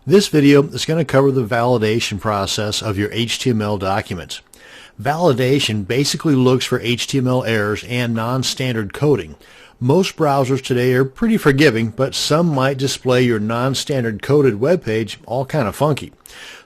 This video is going to cover the validation process of your HTML documents. Validation basically looks for HTML errors and non-standard coding. Most browsers today are pretty forgiving, but some might display your non-standard coded web page all kind of funky.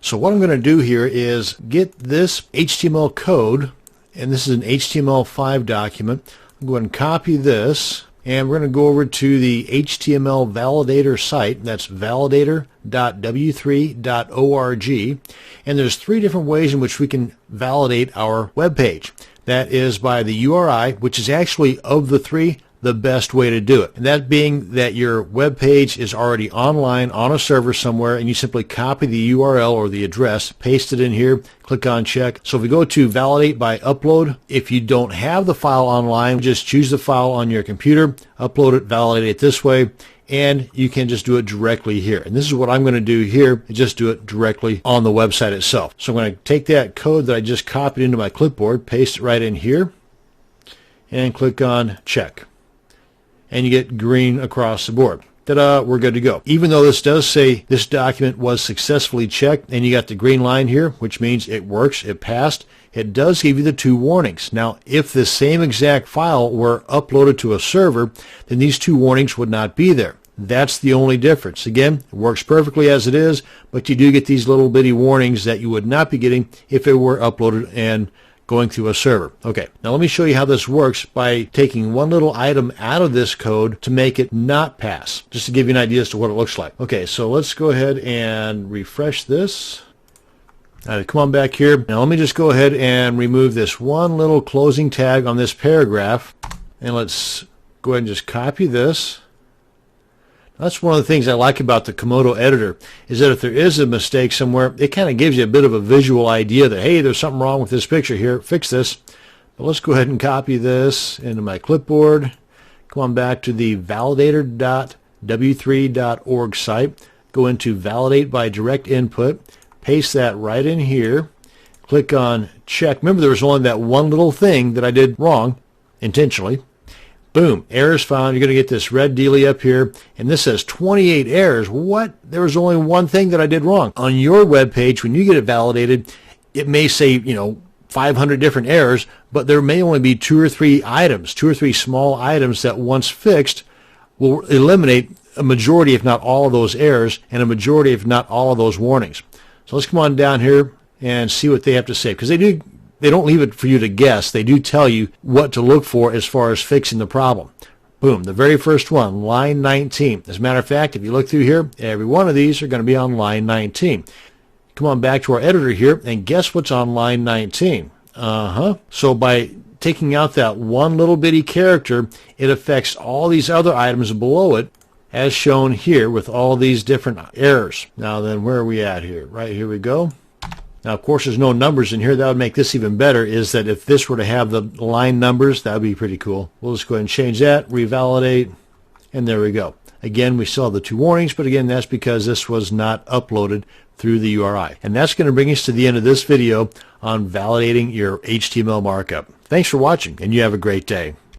So what I'm going to do here is get this HTML code, and this is an HTML5 document. I'm going to copy this, and we're going to go over to the HTML validator site. That's validator.w3.org. And there's three different ways in which we can validate our web page. That is by the URI, which is actually, of the three, the best way to do it. And that being that your web page is already online on a server somewhere, and you simply copy the URL or the address, paste it in here, click on check. So if we go to validate by upload, if you don't have the file online, just choose the file on your computer, upload it, validate it this way, and you can just do it directly here. And this is what I'm going to do here, just do it directly on the website itself. So I'm going to take that code that I just copied into my clipboard, paste it right in here, and click on check. And you get green across the board. Ta-da, we're good to go. Even though this does say this document was successfully checked, and you got the green line here, which means it works, it passed, it does give you the two warnings. Now, if the same exact file were uploaded to a server, then these two warnings would not be there. That's the only difference. Again, it works perfectly as it is, but you do get these little bitty warnings that you would not be getting if it were uploaded and going through a server. Okay, now let me show you how this works by taking one little item out of this code to make it not pass, just to give you an idea as to what it looks like. Okay, so let's go ahead and refresh this. Come on back here. Now let me just go ahead and remove this one little closing tag on this paragraph, and let's go ahead and just copy this. That's one of the things I like about the Komodo editor, is that if there is a mistake somewhere, it kind of gives you a bit of a visual idea that, hey, there's something wrong with this picture here, fix this. But let's go ahead and copy this into my clipboard. Come on back to the validator.w3.org site. Go into validate by direct input. Paste that right in here. Click on check. Remember, there was only that one little thing that I did wrong, intentionally. Boom, errors found. You're going to get this red dealie up here, and this says 28 errors. What? There was only one thing that I did wrong. On your web page, when you get it validated, it may say, 500 different errors, but there may only be two or three small items that once fixed will eliminate a majority, if not all of those errors, and a majority, if not all of those warnings. So let's come on down here and see what they have to say, because they don't leave it for you to guess. They do tell you what to look for as far as fixing the problem. Boom, the very first one, line 19. As a matter of fact, if you look through here, every one of these are going to be on line 19. Come on back to our editor here, and guess what's on line 19? So by taking out that one little bitty character, it affects all these other items below it, as shown here with all these different errors. Now then, where are we at here? Right here we go. Now, of course, there's no numbers in here. That would make this even better, is that if this were to have the line numbers, that would be pretty cool. We'll just go ahead and change that, revalidate, and there we go. Again, we saw the two warnings, but again, that's because this was not uploaded through the URI. And that's going to bring us to the end of this video on validating your HTML markup. Thanks for watching, and you have a great day.